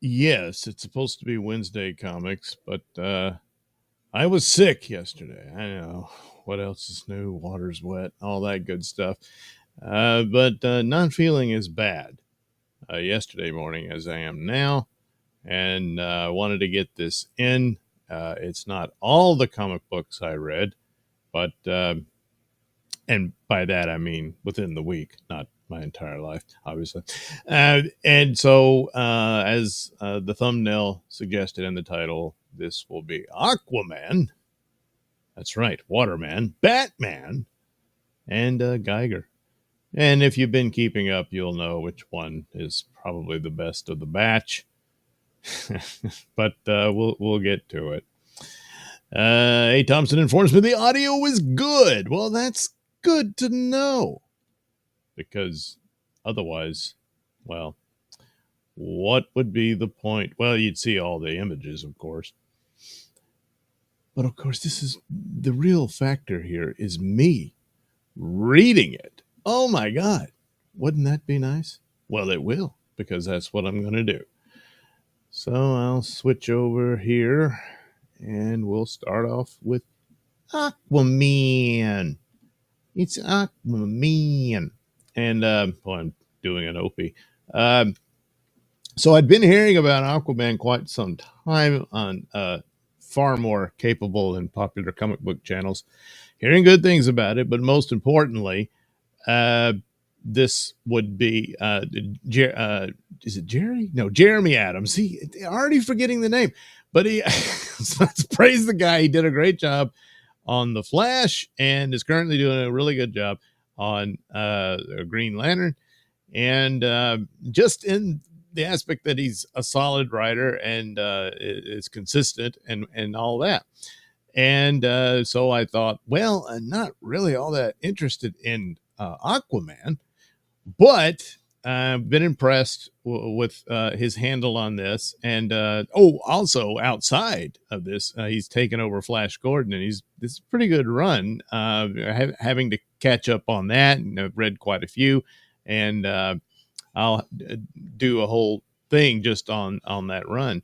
Yes, it's supposed to be Wednesday comics, but I was sick yesterday. I know. What else is new? Water's wet, all that good stuff. But not feeling as bad yesterday morning as I am now, and I wanted to get this in. It's not all the comic books I read, but and by that I mean within the week, not my entire life, obviously. And so, as the thumbnail suggested in the title, this will be Aquaman. That's right, Waterman, Batman, and Geiger. And if you've been keeping up, you'll know which one is probably the best of the batch. But we'll get to it. A. Thompson informs me the audio is good. Well, that's good to know, because otherwise, well, what would be the point? Well, you'd see all the images, of course. But of course, this is the real factor here is me reading it. Oh my God. Wouldn't that be nice? Well, it will, because that's what I'm going to do. So I'll switch over here and we'll start off with Aquaman. It's Aquaman. And well, I'm doing an Opie. So I'd been hearing about Aquaman quite some time on far more capable and popular comic book channels, hearing good things about it. But most importantly, this would be is it Jerry? No, Jeremy Adams. See, already forgetting the name, but he let's praise the guy. He did a great job on The Flash and is currently doing a really good job on Green Lantern, and just in the aspect that he's a solid writer and is consistent and all that. And so I thought, well, I'm not really all that interested in Aquaman, but I've been impressed with his handle on this. And also outside of this, he's taken over Flash Gordon, and this is a pretty good run. Having to catch up on that, and I've read quite a few, and I'll do a whole thing just on that run.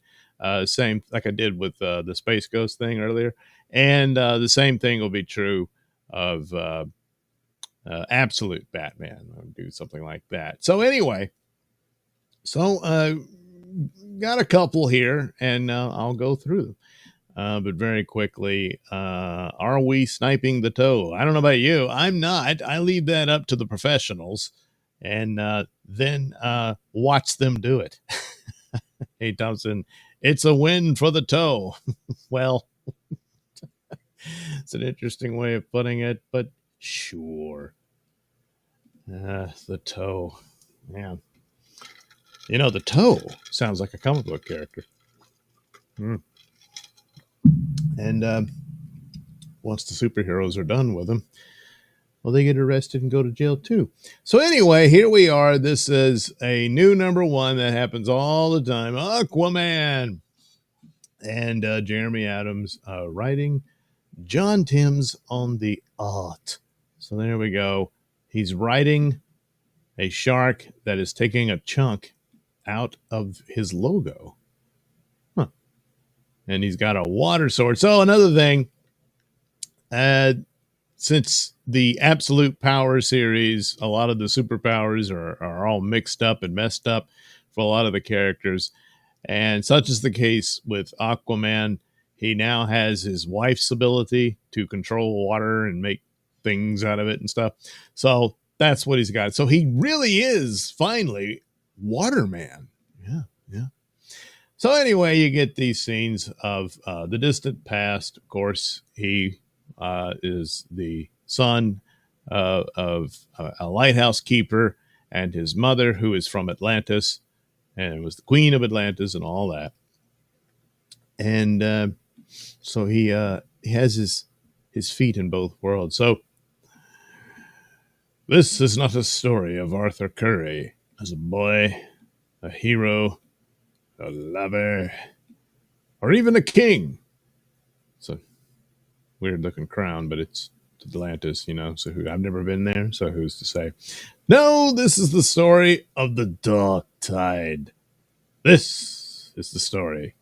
Same like I did with the Space Ghost thing earlier. And the same thing will be true of Absolute Batman. I'll do something like that. So anyway, got a couple here, and I'll go through them. But very quickly, are we sniping the toe? I don't know about you. I'm not. I leave that up to the professionals, and then watch them do it. Hey, Thompson, it's a win for the toe. Well, it's an interesting way of putting it, but sure. The toe. Yeah. You know, the toe sounds like a comic book character. And once the superheroes are done with him, well, they get arrested and go to jail too. So anyway, here we are. This is a new number one that happens all the time. Aquaman. And Jeremy Adams writing, John Timms on the art. So there we go. He's writing a shark that is taking a chunk out of his logo. Huh. And he's got a water sword. So another thing, since the Absolute Power series, a lot of the superpowers are all mixed up and messed up for a lot of the characters. And such is the case with Aquaman. He now has his wife's ability to control water and make things out of it and stuff. So that's what he's got. So he really is finally Waterman. Yeah. So anyway, you get these scenes of the distant past. Of course, he is the son of a lighthouse keeper, and his mother, who is from Atlantis, and was the queen of Atlantis and all that. And so he has his feet in both worlds. So this is not a story of Arthur Curry as a boy, a hero, a lover, or even a king. It's a weird looking crown, but it's Atlantis, so I've never been there, so who's to say? No, this is the story of the Dark Tide. This is the story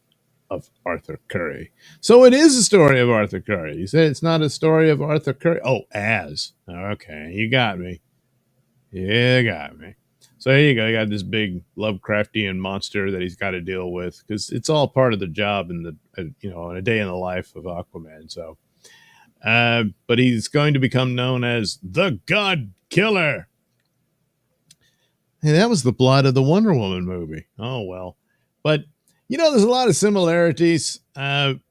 of Arthur Curry. So it is a story of Arthur Curry. You said it's not a story of Arthur Curry? Oh, as. Okay, you got me. Yeah, got me. So there you go. You got this big Lovecraftian monster that he's got to deal with because it's all part of the job in the in a day in the life of Aquaman. So, but he's going to become known as the God Killer. Hey, that was the plot of the Wonder Woman movie. Oh well, but there's a lot of similarities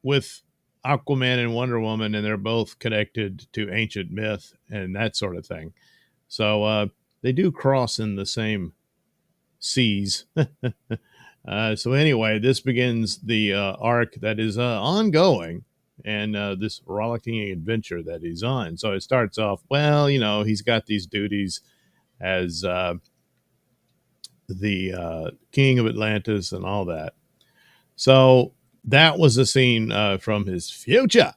with Aquaman and Wonder Woman, and they're both connected to ancient myth and that sort of thing. So they do cross in the same seas. So anyway, this begins the arc that is ongoing and this rollicking adventure that he's on. So it starts off, well, he's got these duties as the king of Atlantis and all that. So that was a scene from his future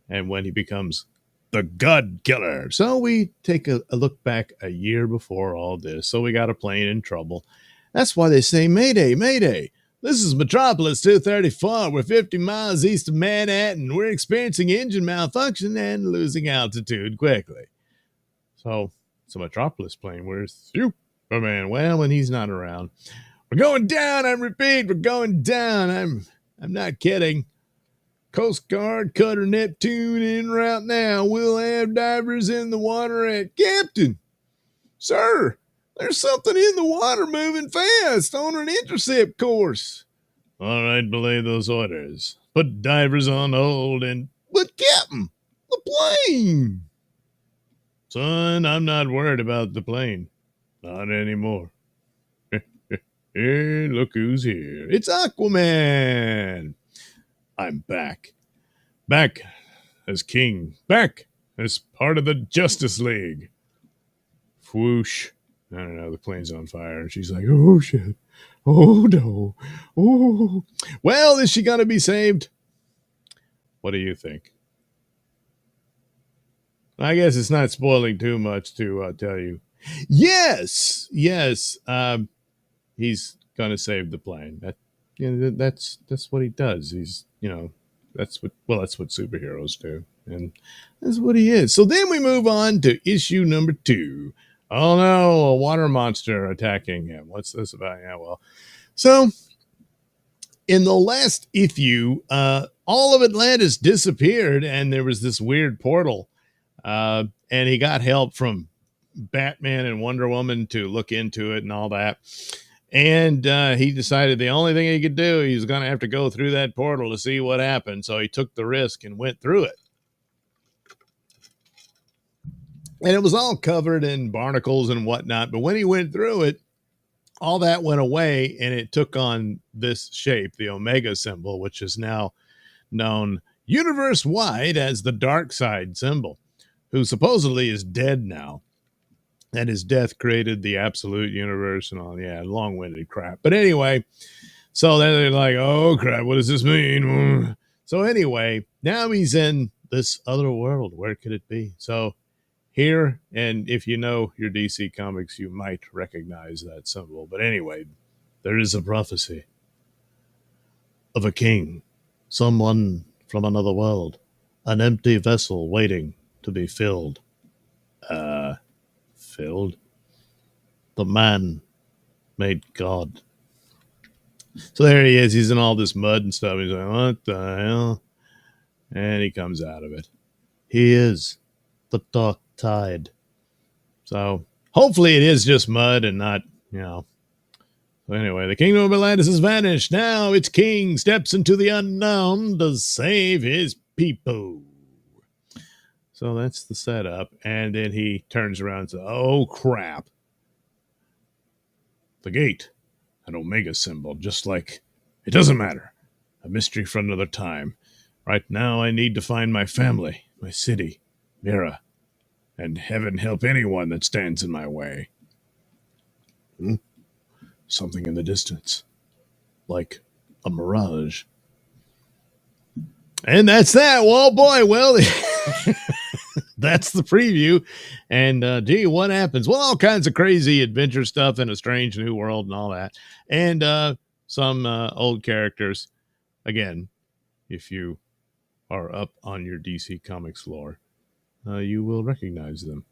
and when he becomes the God Killer. So we take a look back a year before all this. So we got a plane in trouble. That's why they say, Mayday, Mayday. This is Metropolis 234. We're 50 miles east of Manhattan. We're experiencing engine malfunction and losing altitude quickly. So it's a Metropolis plane. Where's Superman? Well, when he's not around. We're going down, I repeat, we're going down. I'm not kidding. Coast Guard Cutter Neptune en route now. We'll have divers in the water at Captain. Sir, there's something in the water moving fast on an intercept course. All right, belay those orders. Put divers on hold and... But Captain, the plane! Son, I'm not worried about the plane. Not anymore. Hey, look who's here. It's Aquaman. I'm back. Back as king. Back as part of the Justice League. Whoosh. I don't know, the plane's on fire. And she's like, oh, shit. Oh, no. Oh. Well, is she going to be saved? What do you think? I guess it's not spoiling too much to tell you. Yes. He's going to save the plane. That's what he does. He's, that's what superheroes do. And that's what he is. So then we move on to issue number 2. Oh no, a water monster attacking him. What's this about? Yeah, well, so in the last issue, all of Atlantis disappeared and there was this weird portal. And he got help from Batman and Wonder Woman to look into it and all that. And he decided the only thing he could do, he was going to have to go through that portal to see what happened. So he took the risk and went through it. And it was all covered in barnacles and whatnot. But when he went through it, all that went away and it took on this shape, the Omega symbol, which is now known universe-wide as the Dark Side symbol, who supposedly is dead now. And his death created the absolute universe and all. Yeah, long-winded crap. But anyway, so then they're like, oh, crap, what does this mean? So anyway, now he's in this other world. Where could it be? So here, and if you know your DC comics, you might recognize that symbol. But anyway, there is a prophecy of a king, someone from another world, an empty vessel waiting to be filled. Filled? The man made God. So there he is. He's in all this mud and stuff. He's like, what the hell? And he comes out of it. He is the dark tide. So hopefully it is just mud and not, So anyway, the kingdom of Atlantis has vanished. Now its king steps into the unknown to save his people. So that's the setup. And then he turns around and says, oh, crap. The gate, an Omega symbol, just like, it doesn't matter. A mystery for another time. Right now I need to find my family, my city, Mira, and heaven help anyone that stands in my way. Something in the distance, like a mirage. And that's that. Well, boy, that's the preview. And gee, what happens? Well, all kinds of crazy adventure stuff in a strange new world and all that. And some old characters. Again, if you are up on your DC Comics lore, you will recognize them.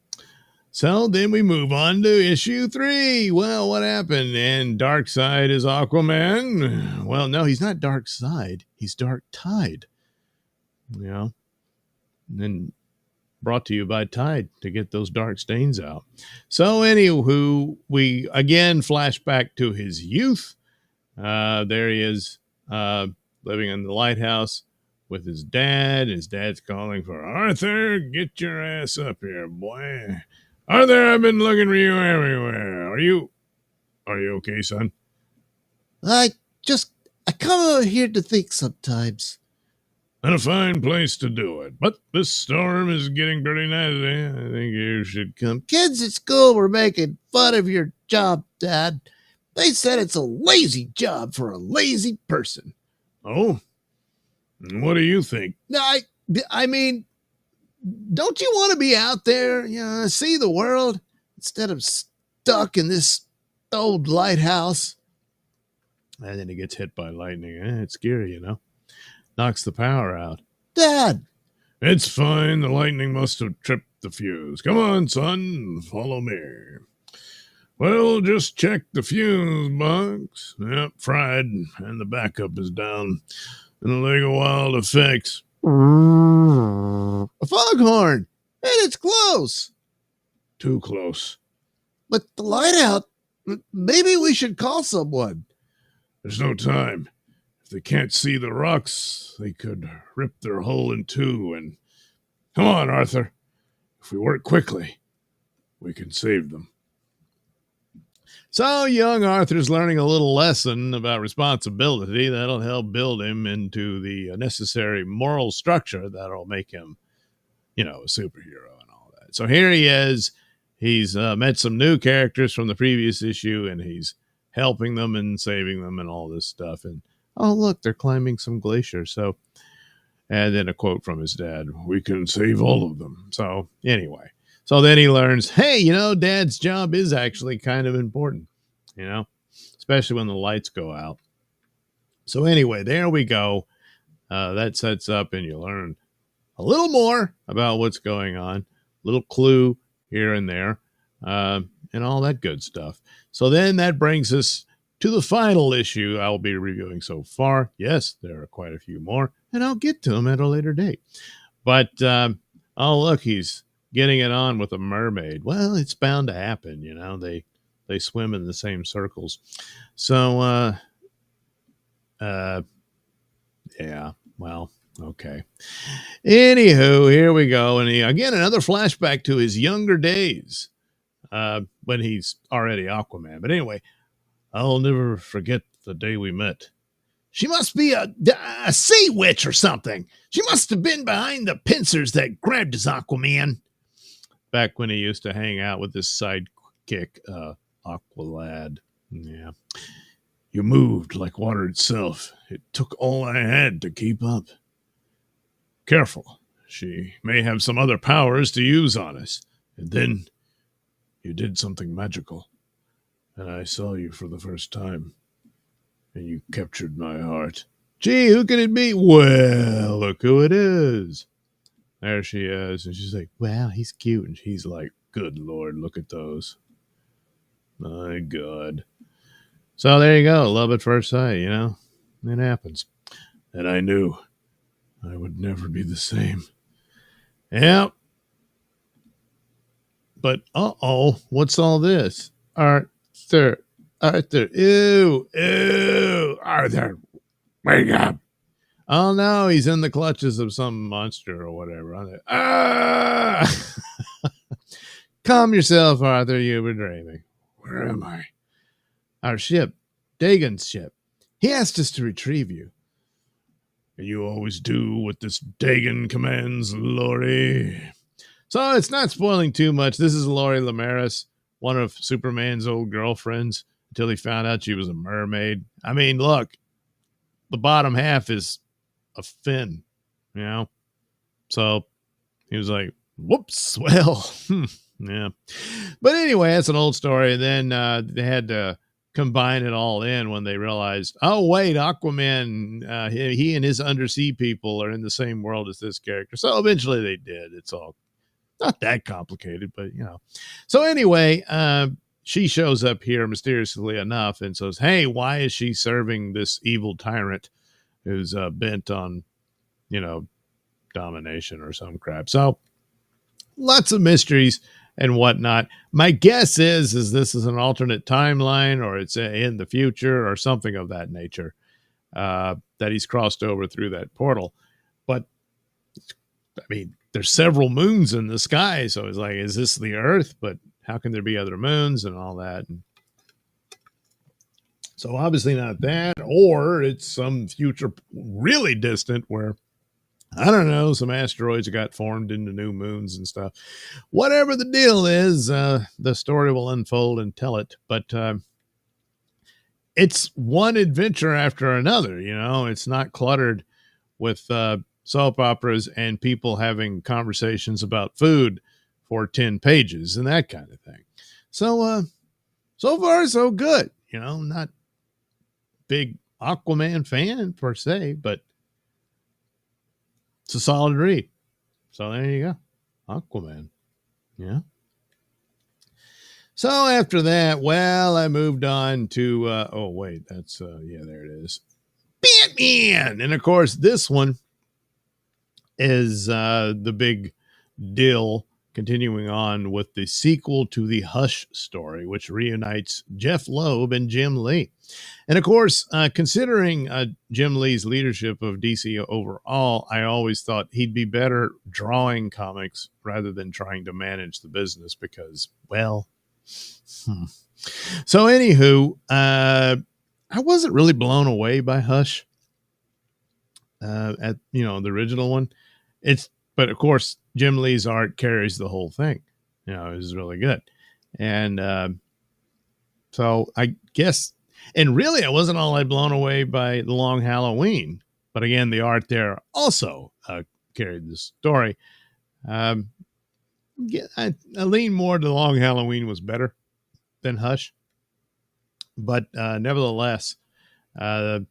So then we move on to issue 3. Well, what happened? And Darkseid is Aquaman. Well, no, he's not Darkseid. He's Dark Tide. You know, and brought to you by Tide to get those dark stains out. So anywho, we again flash back to his youth. There he is, living in the lighthouse with his dad. His dad's calling for Arthur. Get your ass up here, boy. Arthur, I've been looking for you everywhere. Are you okay, son? I come over here to think sometimes. And a fine place to do it. But this storm is getting pretty nasty. I think you should come. Kids at school were making fun of your job, Dad. They said it's a lazy job for a lazy person. Oh? What do you think? I mean, don't you want to be out there, see the world instead of stuck in this old lighthouse? And then he gets hit by lightning. It's scary, Knocks the power out. Dad! It's fine. The lightning must have tripped the fuse. Come on, son. Follow me. Well, just check the fuse box. Yep, fried, and the backup is down. It'll take a while to fix. A foghorn! And it's close! Too close. But the light out, maybe we should call someone. There's no time. If they can't see the rocks, they could rip their hull in two. And come on, Arthur. If we work quickly, we can save them. So young Arthur's learning a little lesson about responsibility that'll help build him into the necessary moral structure that'll make him, a superhero and all that. So here he is. He's met some new characters from the previous issue, and he's helping them and saving them and all this stuff. And oh, look, they're climbing some glacier. So, and then a quote from his dad, we can save all of them. So anyway, so then he learns, hey, Dad's job is actually kind of important, especially when the lights go out. So anyway, there we go. That sets up and you learn a little more about what's going on, little clue here and there, and all that good stuff. So then that brings us to the final issue I'll be reviewing so far. Yes, there are quite a few more, and I'll get to them at a later date. But, oh, look, he's getting it on with a mermaid. Well, it's bound to happen, They swim in the same circles. So, yeah, well, okay. Anywho, here we go. And again, another flashback to his younger days when he's already Aquaman. But anyway, I'll never forget the day we met. She must be a sea witch or something. She must have been behind the pincers that grabbed his Aquaman. Back when he used to hang out with his sidekick, Aqualad. Yeah. You moved like water itself. It took all I had to keep up. Careful. She may have some other powers to use on us. And then you did something magical. And I saw you for the first time. And you captured my heart. Gee, who could it be? Well, look who it is. There she is. And she's like, wow, he's cute. And he's like, good Lord, look at those. My God. So there you go. Love at first sight, It happens. And I knew I would never be the same. Yep. But, what's all this? Arthur. Ew. Arthur, wake up. Oh, no, he's in the clutches of some monster or whatever. Calm yourself, Arthur. You were dreaming. Where am I? Our ship, Dagon's ship. He asked us to retrieve you. You always do what this Dagon commands, Laurie. So it's not spoiling too much. This is Laurie Lemaris, one of Superman's old girlfriends, until he found out she was a mermaid. I mean, look, the bottom half is a fin, So he was like, whoops, well, yeah. But anyway, that's an old story. And then they had to combine it all in when they realized, oh wait, Aquaman, he and his undersea people are in the same world as this character. So eventually they did. It's all not that complicated, but you know. So anyway, she shows up here mysteriously enough and says, hey, why is she serving this evil tyrant who's bent on, you know, domination or some crap? So lots of mysteries and whatnot. My guess is this is an alternate timeline, or it's in the future or something of that nature, that he's crossed over through that portal. But I mean, there's several moons in the sky, so it's like, is this the Earth? But how can there be other moons and all that? And so obviously not that, or it's some future really distant where, I don't know, some asteroids got formed into new moons and stuff. Whatever the deal is, the story will unfold and tell it. But it's one adventure after another, you know. It's not cluttered with soap operas and people having conversations about food for 10 pages and that kind of thing. So, so far, so good. You know, not big Aquaman fan per se, but it's a solid read. So there you go. Aquaman. Yeah. So after that, well, I moved on to, oh, wait, that's, yeah, there it is. Batman. And of course, this one is the big deal, continuing on with the sequel to the Hush story, which reunites Jeff Loeb and Jim Lee. And of course, considering Jim Lee's leadership of DC overall, I always thought he'd be better drawing comics rather than trying to manage the business because, well, So anywho, I wasn't really blown away by Hush at, you know, the original one. But of course, Jim Lee's art carries the whole thing. You know, it was really good. And so I guess, and really, I wasn't all that blown away by The Long Halloween. But again, the art there also carried the story. I lean more to The Long Halloween was better than Hush. But nevertheless, they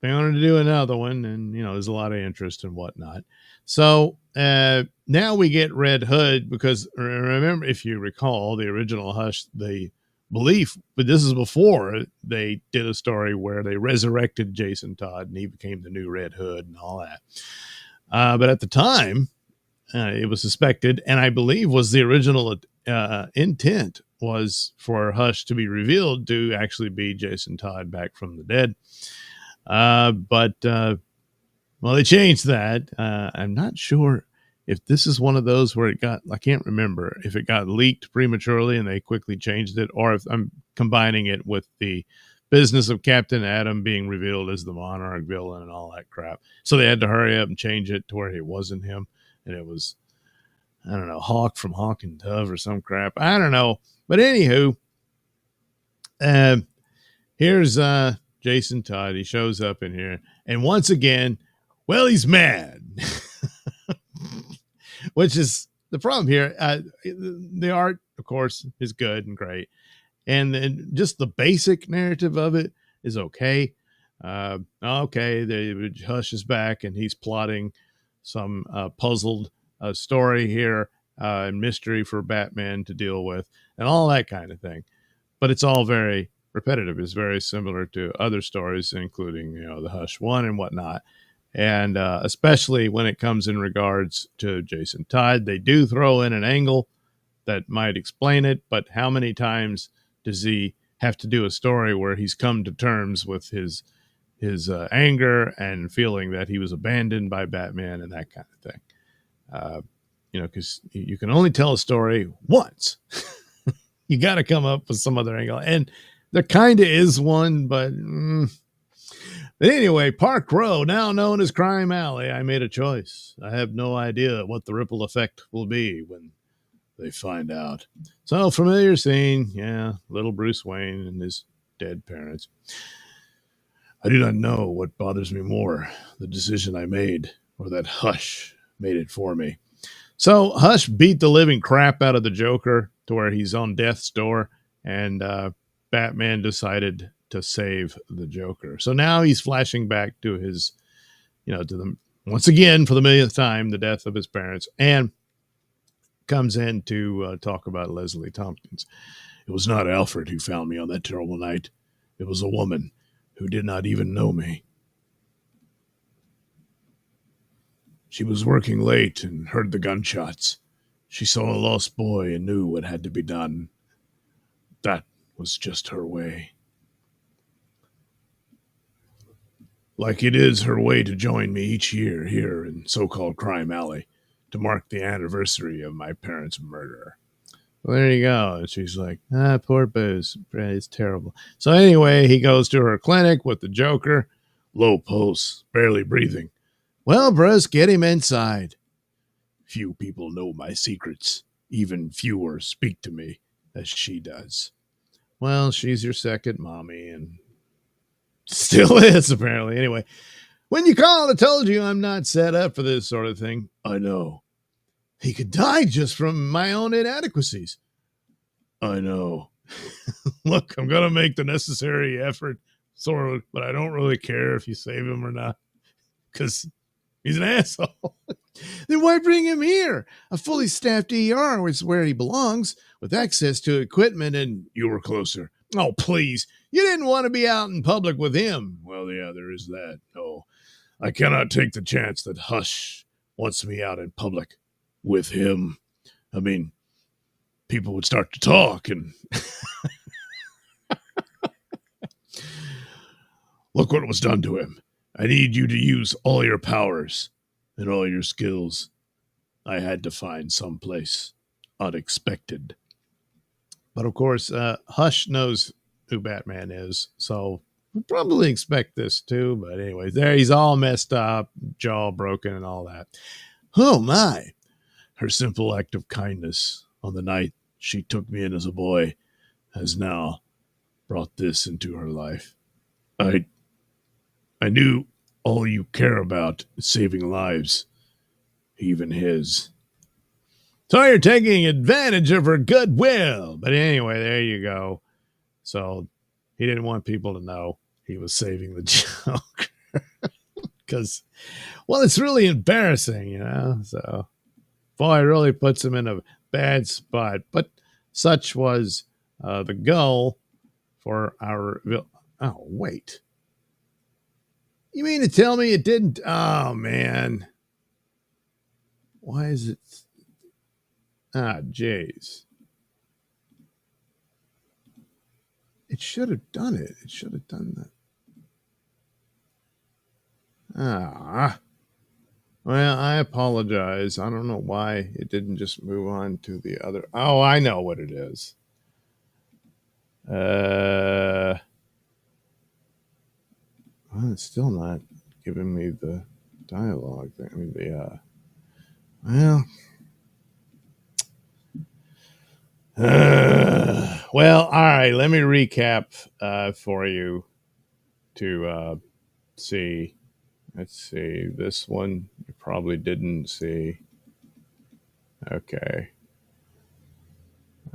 wanted to do another one, and, you know, there's a lot of interest and whatnot. So now we get Red Hood, because remember, if you recall, the original Hush, the belief, but this is before they did a story where they resurrected Jason Todd and he became the new Red Hood and all that. But at the time, it was suspected, and I believe was the original intent was for Hush to be revealed to actually be Jason Todd back from the dead. But they changed that. I'm not sure if this is one of those where I can't remember if it got leaked prematurely and they quickly changed it, or if I'm combining it with the business of Captain Atom being revealed as the Monarch villain and all that crap. So they had to hurry up and change it to where it wasn't him. And it was, I don't know, Hawk from Hawk and Dove or some crap. I don't know. But anywho, here's Jason Todd. He shows up in here. And once again, well, he's mad. Which is the problem here. The art, of course, is good and great. And then just the basic narrative of it is okay. Hush is back and he's plotting some puzzled story here and mystery for Batman to deal with and all that kind of thing. But it's all very repetitive. It's very similar to other stories, including, you know, the Hush one and whatnot. And especially when it comes in regards to Jason Todd, they do throw in an angle that might explain it. But how many times does he have to do a story where he's come to terms with his anger and feeling that he was abandoned by Batman and that kind of thing? You know, because you can only tell a story once. You got to come up with some other angle. And there kind of is one, but anyway, Park Row, now known as Crime Alley, I made a choice. I have no idea what the ripple effect will be when they find out. So, familiar scene. Yeah, little Bruce Wayne and his dead parents. I do not know what bothers me more, the decision I made or that Hush made it for me. So Hush beat the living crap out of the Joker to where he's on death's door, and Batman decided to save the Joker. So now he's flashing back to his, to the, once again, for the millionth time, the death of his parents, and comes in to talk about Leslie Tompkins. It was not Alfred who found me on that terrible night. It was a woman who did not even know me. She was working late and heard the gunshots. She saw a lost boy and knew what had to be done. That was just her way. Like it is her way to join me each year here in so-called Crime Alley to mark the anniversary of my parents' murder. Well, there you go. And she's like, poor Booze. It's terrible. So anyway, he goes to her clinic with the Joker. Low pulse, barely breathing. Well, Bruce, get him inside. Few people know my secrets. Even fewer speak to me as she does. Well, she's your second mommy and still is, apparently. Anyway, when you called, I told you I'm not set up for this sort of thing. I know. He could die just from my own inadequacies. I know. Look, I'm going to make the necessary effort, sort of, but I don't really care if you save him or not, because he's an asshole. Then why bring him here? A fully staffed ER is where he belongs, with access to equipment, and you were closer. Oh, please. You didn't want to be out in public with him. Well, yeah, there is that. No, I cannot take the chance that Hush wants me out in public with him. I mean, people would start to talk and look what was done to him. I need you to use all your powers and all your skills. I had to find someplace unexpected. But of course, Hush knows who Batman is, so we'll probably expect this too. But anyways, there he's all messed up, jaw broken and all that. Oh my. Her simple act of kindness on the night she took me in as a boy has now brought this into her life. I knew all you care about is saving lives, even his. So you're taking advantage of her goodwill. But anyway, there you go. So he didn't want people to know he was saving the Joker. Because, well, it's really embarrassing, So, boy, it really puts him in a bad spot. But such was the goal for our... Oh, wait. You mean to tell me it didn't? Oh, man. Why is it? Jeez. It should have done it. It should have done that. Well, I apologize. I don't know why it didn't just move on to the other. Oh, I know what it is. Well, it's still not giving me the dialogue. I mean, well, all right. Let me recap for you to see. Let's see. This one you probably didn't see. Okay.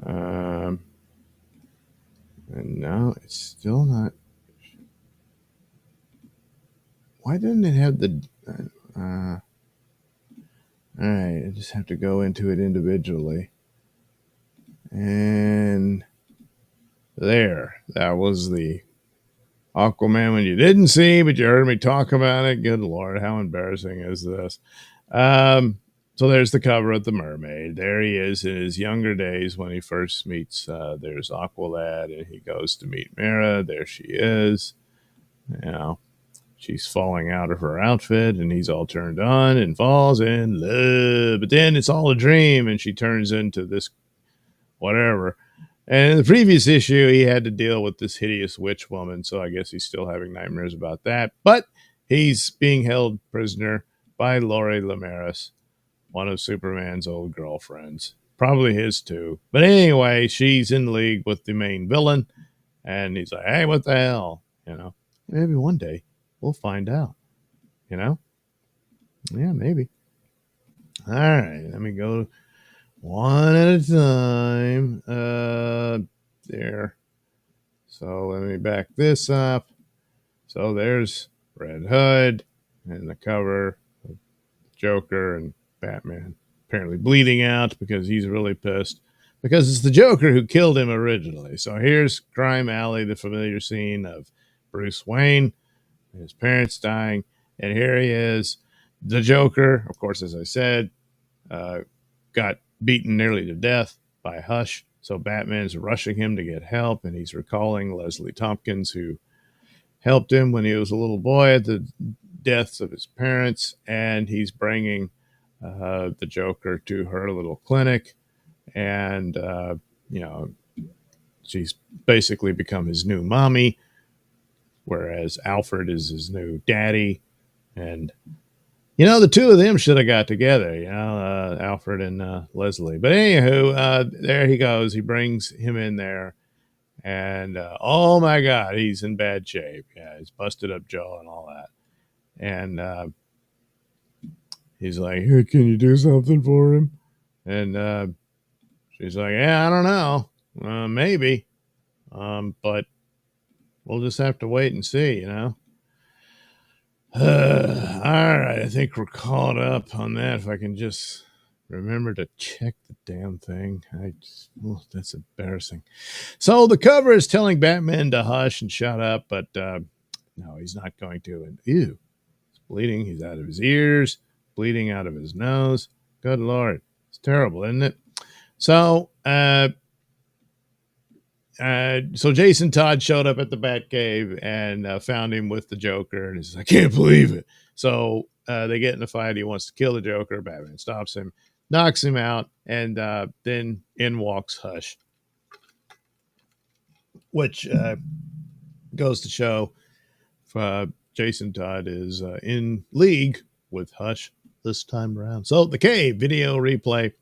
And now it's still not. Why didn't it have the... all right, I just have to go into it individually. And there, that was the Aquaman one you didn't see, but you heard me talk about it. Good Lord, how embarrassing is this? So there's the cover of The Mermaid. There he is in his younger days when he first meets, there's Aqualad, and he goes to meet Mera. There she is. She's falling out of her outfit, and he's all turned on and falls in love. But then it's all a dream, and she turns into this whatever. And in the previous issue, he had to deal with this hideous witch woman, so I guess he's still having nightmares about that. But he's being held prisoner by Lori Lemaris, one of Superman's old girlfriends. Probably his too. But anyway, she's in league with the main villain, and he's like, hey, what the hell? Maybe one day we'll find out, Yeah, maybe. All right, let me go one at a time. There. So let me back this up. So there's Red Hood and the cover of Joker and Batman apparently bleeding out because he's really pissed because it's the Joker who killed him originally. So here's Crime Alley, the familiar scene of Bruce Wayne, his parents dying, and here he is, the Joker. Of course, as I said, got beaten nearly to death by Hush. So Batman's rushing him to get help, and he's recalling Leslie Tompkins, who helped him when he was a little boy at the deaths of his parents, and he's bringing the Joker to her little clinic, and you know, she's basically become his new mommy, whereas Alfred is his new daddy, and the two of them should have got together, Alfred and Leslie. But anywho, there he goes. He brings him in there, and oh my God, he's in bad shape. Yeah, he's busted up jaw and all that. And he's like, hey, can you do something for him? And she's like, yeah, I don't know. Maybe. But we'll just have to wait and see, all right, I think we're caught up on that. If I can just remember to check the damn thing. That's embarrassing. So the cover is telling Batman to hush and shut up, but no, he's not going to. And ew, he's bleeding. He's out of his ears, bleeding out of his nose. Good Lord. It's terrible, isn't it? So, so Jason Todd showed up at the Batcave and found him with the Joker, and he says, I can't believe it. So they get in a fight. He wants to kill the Joker. Batman stops him, knocks him out, and then in walks Hush, which goes to show Jason Todd is in league with Hush this time around. So the cave video replay.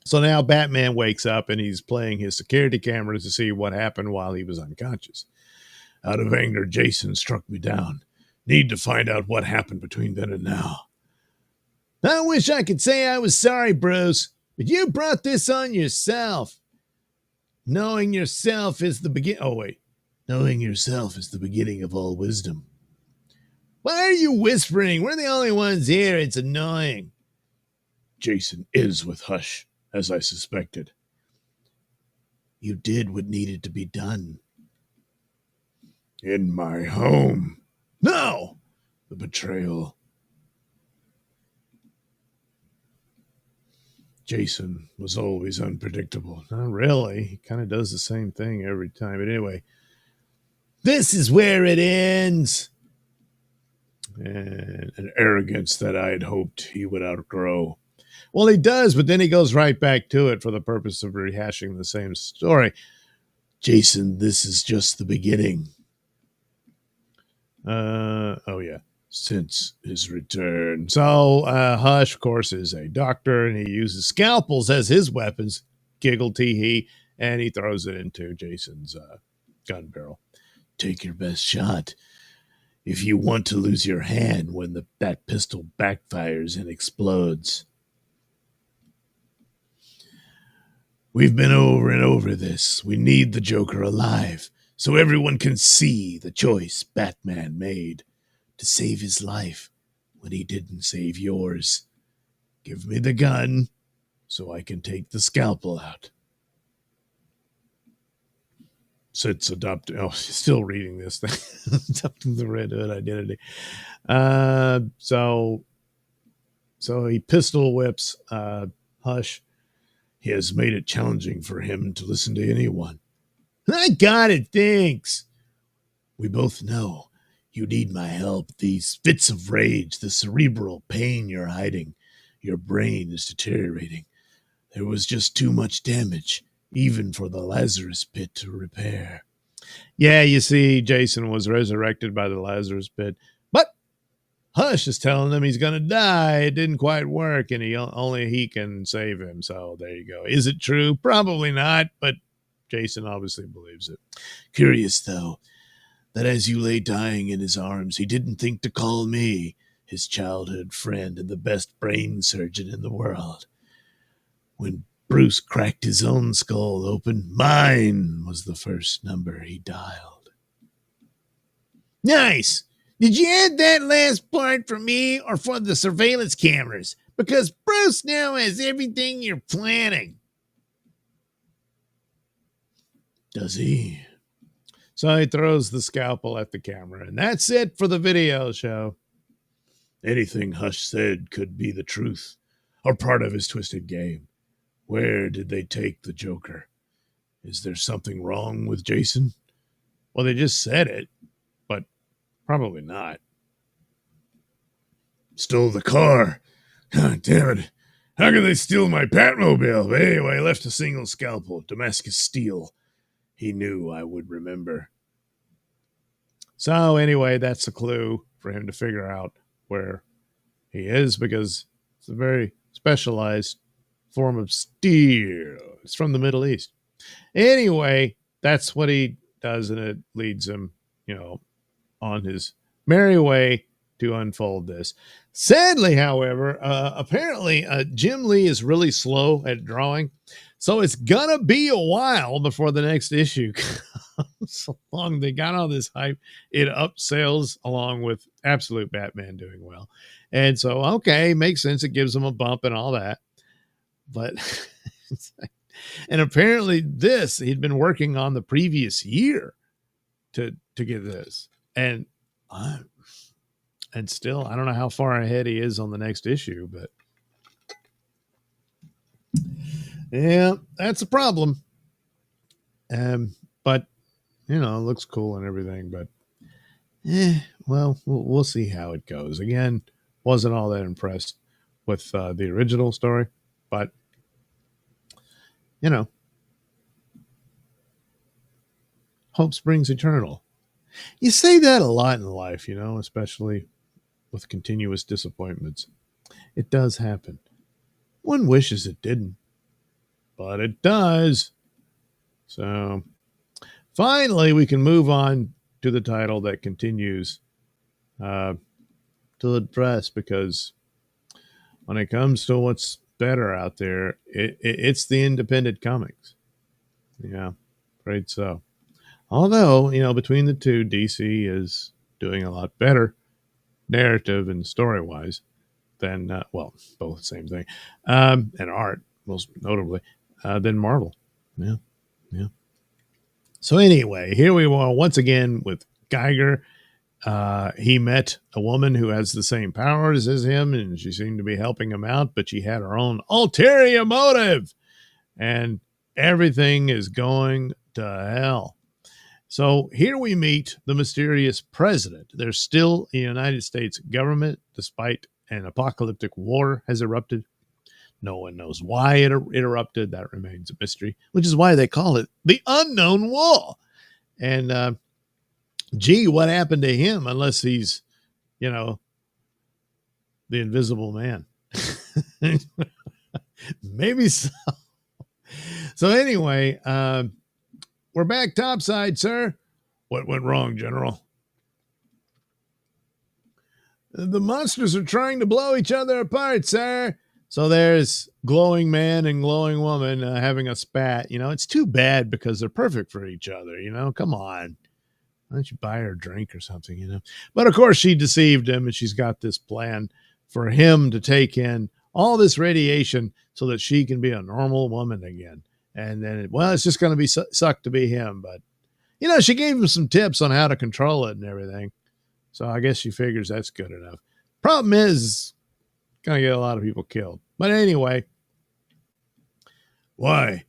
So now Batman wakes up and he's playing his security cameras to see what happened while he was unconscious. Out of anger, Jason struck me down. Need to find out what happened between then and now. I wish I could say I was sorry, Bruce, but you brought this on yourself. Knowing yourself is the Knowing yourself is the beginning of all wisdom. Why are you whispering? We're the only ones here. It's annoying. Jason is with Hush, as I suspected. You did what needed to be done. In my home. No! The betrayal. Jason was always unpredictable. Not really. He kind of does the same thing every time. But anyway, this is where it ends. And an arrogance that I had hoped he would outgrow. Well, he does, but then he goes right back to it for the purpose of rehashing the same story. Jason, this is just the beginning. Since his return. So Hush, of course, is a doctor, and he uses scalpels as his weapons. Giggle tee-hee, and he throws it into Jason's gun barrel. Take your best shot. If you want to lose your hand when that pistol backfires and explodes. We've been over and over this. We need the Joker alive so everyone can see the choice Batman made to save his life when he didn't save yours. Give me the gun so I can take the scalpel out. Since adopting, still reading this thing, adopting the Red Hood identity. So he pistol whips Hush. He has made it challenging for him to listen to anyone. I got it, thanks. We both know you need my help. These fits of rage, the cerebral pain you're hiding, your brain is deteriorating. There was just too much damage, even for the Lazarus pit to repair. Yeah, you see, Jason was resurrected by the Lazarus pit, but Hush is telling him he's going to die. It didn't quite work, and only he can save him. So there you go. Is it true? Probably not, but Jason obviously believes it. Curious, though, that as you lay dying in his arms, he didn't think to call me, his childhood friend and the best brain surgeon in the world. When Bruce cracked his own skull open. Mine was the first number he dialed. Nice! Did you add that last part for me or for the surveillance cameras? Because Bruce now has everything you're planning. Does he? So he throws the scalpel at the camera, and that's it for the video show. Anything Hush said could be the truth or part of his twisted game. Where did they take the Joker? Is there something wrong with Jason? Well, they just said it, but probably not. Stole the car. God damn it. How could they steal my Batmobile? But anyway, I left a single scalpel, Damascus steel. He knew I would remember. So anyway, that's a clue for him to figure out where he is, because it's a very specialized form of steel. It's from the Middle East. Anyway, that's what he does, and it leads him, on his merry way to unfold this. Sadly, however, apparently Jim Lee is really slow at drawing, so it's gonna be a while before the next issue comes along. They got all this hype, it upsells along with Absolute Batman doing well, and so okay, makes sense. It gives them a bump and all that, but and apparently this he'd been working on the previous year to get this, and still I don't know how far ahead he is on the next issue, but yeah, that's a problem. But it looks cool and everything, but well, we'll see how it goes. Again, wasn't all that impressed with the original story, but hope springs eternal. You say that a lot in life, especially with continuous disappointments. It does happen. One wishes it didn't, but it does. So finally, we can move on to the title that continues to address, because when it comes to what's better out there, it's the independent comics. Yeah, afraid so. Although, between the two, DC is doing a lot better narrative and story-wise than, both the same thing, and art, most notably, than Marvel. Yeah. So anyway, here we are once again with Geiger. He met a woman who has the same powers as him, and she seemed to be helping him out, but she had her own ulterior motive, and everything is going to hell. So here we meet the mysterious president. There's still a United States government, despite an apocalyptic war has erupted. No one knows why it erupted. That remains a mystery, which is why they call it the unknown war. And gee, what happened to him? Unless he's, the invisible man. Maybe so. So anyway, we're back topside, sir. What went wrong, General? The monsters are trying to blow each other apart, sir. So there's glowing man and glowing woman having a spat. It's too bad because they're perfect for each other. Come on. Why don't you buy her a drink or something, But of course she deceived him, and she's got this plan for him to take in all this radiation so that she can be a normal woman again. And then, it's just going to be suck to be him. But, she gave him some tips on how to control it and everything. So I guess she figures that's good enough. Problem is, going to get a lot of people killed. But anyway. Why?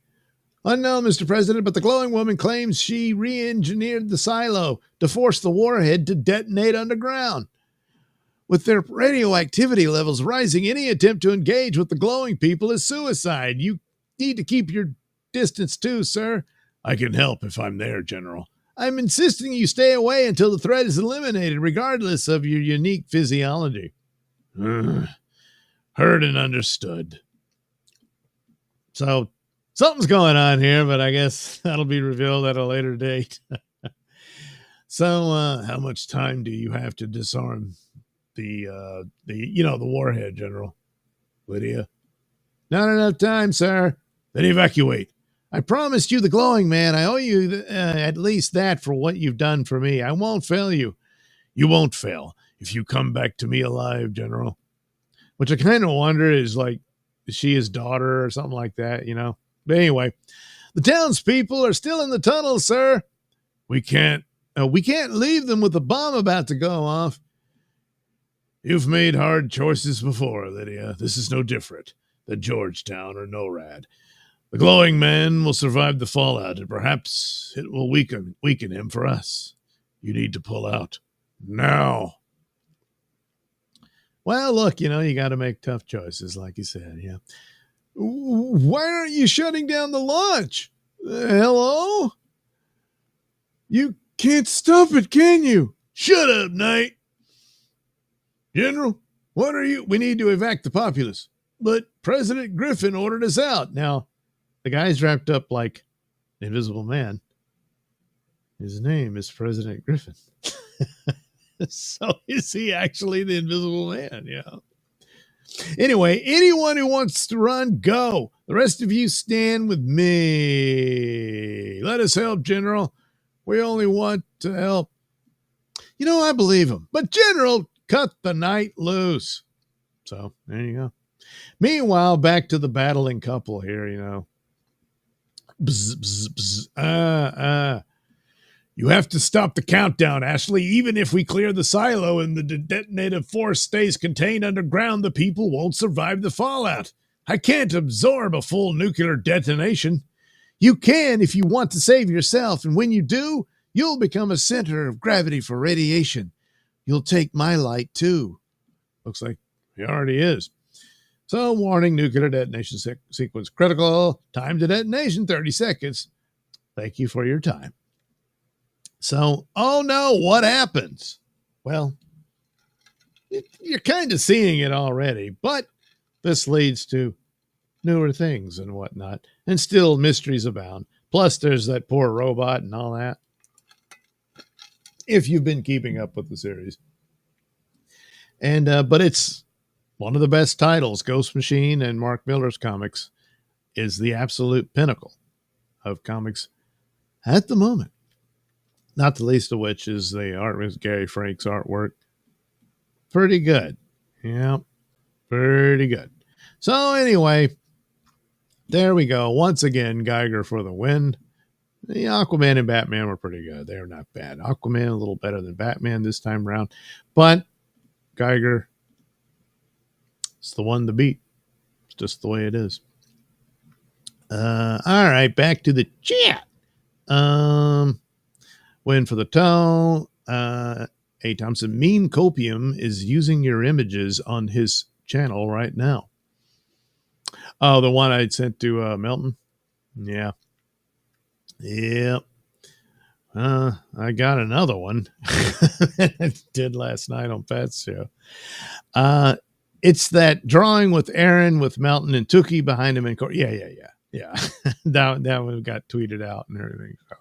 Unknown, Mr. President, but the glowing woman claims she re-engineered the silo to force the warhead to detonate underground. With their radioactivity levels rising, any attempt to engage with the glowing people is suicide. You need to keep your distance too, sir. I can help if I'm there, General. I'm insisting you stay away until the threat is eliminated, regardless of your unique physiology. Heard and understood. So something's going on here, but I guess that'll be revealed at a later date. So how much time do you have to disarm the warhead, General? Lydia? Not enough time, sir. Then evacuate. I promised you the glowing man. I owe you at least that for what you've done for me. I won't fail you. You won't fail if you come back to me alive, General. Which I kind of wonder is like, is she his daughter or something like that, you know? But anyway, the townspeople are still in the tunnel, sir. We can't leave them with the bomb about to go off. You've made hard choices before, Lydia. This is no different than Georgetown or NORAD. The glowing man will survive the fallout, and perhaps it will weaken him for us. You need to pull out now. Well, look, you know, you got to make tough choices, like you said, yeah. Why aren't you shutting down the launch? Hello? You can't stop it, can you? Shut up, Knight. General, what are you? We need to evac the populace. But President Griffin ordered us out. Now, the guy's wrapped up like the Invisible Man. His name is President Griffin. So is he actually the Invisible Man? Yeah. Anyway, anyone who wants to run, go. The rest of you stand with me. Let us help, General. We only want to help. You know, I believe him. But General, cut the night loose. So there you go. Meanwhile, back to the battling couple here, you know. Bzz, bzz, bzz. You have to stop the countdown, Ashley. Even if we clear the silo and the detonative force stays contained underground, the people won't survive the fallout. I can't absorb a full nuclear detonation. You can if you want to save yourself, and when you do, you'll become a center of gravity for radiation. You'll take my light, too. Looks like he already is. So, warning, nuclear detonation sequence critical. Time to detonation, 30 seconds. Thank you for your time. So, oh no, what happens? Well, you're kind of seeing it already, but this leads to newer things and whatnot, and still mysteries abound. Plus, there's that poor robot and all that. If you've been keeping up with the series. And, but it's one of the best titles. Ghost Machine and Mark Millar's comics is the absolute pinnacle of comics at the moment. Not the least of which is the art with Gary Frank's artwork. Pretty good. Yeah, pretty good. So anyway, there we go. Once again, Geiger for the win. The Aquaman and Batman were pretty good. They were not bad. Aquaman a little better than Batman this time around. But Geiger is the one to beat. It's just the way it is. All right, back to the chat. Win for the toe. A. Thompson, Meme Copium is using your images on his channel right now. Oh, the one I sent to Melton? Yeah. Yep. I got another one that I did last night on Pat's show. It's that drawing with Aaron with Melton and Tookie behind him. Yeah. that one got tweeted out and everything. So.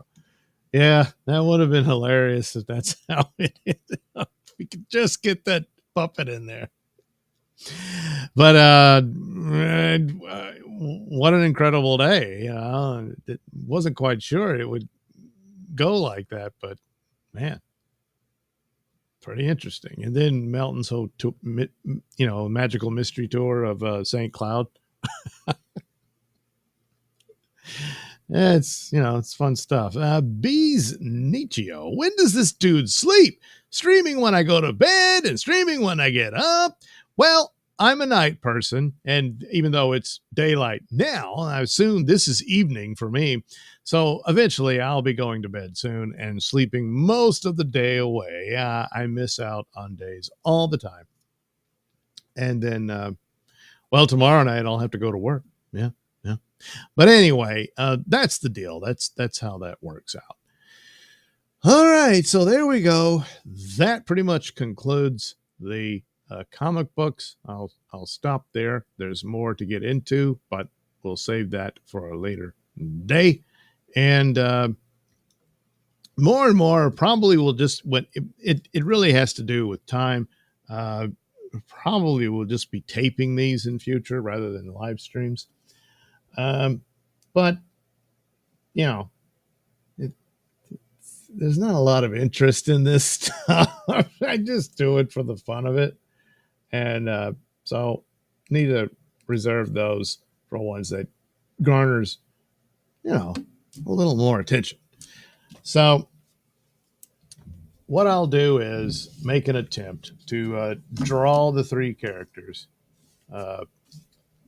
Yeah, that would have been hilarious if that's how it is. We could just get that puppet in there. But what an incredible day. You know, it wasn't quite sure it would go like that, but man, pretty interesting. And then Melton's whole, magical mystery tour of St. Cloud. It's fun stuff. Bees Nietzscheo. When does this dude sleep? Streaming when I go to bed and streaming when I get up. Well, I'm a night person, and even though it's daylight now, I assume this is evening for me. So eventually I'll be going to bed soon and sleeping most of the day away. I miss out on days all the time. And then, tomorrow night I'll have to go to work. Yeah. But anyway, that's the deal. That's how that works out. All right, so there we go. That pretty much concludes the comic books. I'll stop there. There's more to get into, but we'll save that for a later day. And more and more probably will just when it really has to do with time. Probably will just be taping these in future rather than live streams. But, you know, it, there's not a lot of interest in this stuff. I just do it for the fun of it. And so need to reserve those for ones that garners, a little more attention. So what I'll do is make an attempt to draw the three characters uh,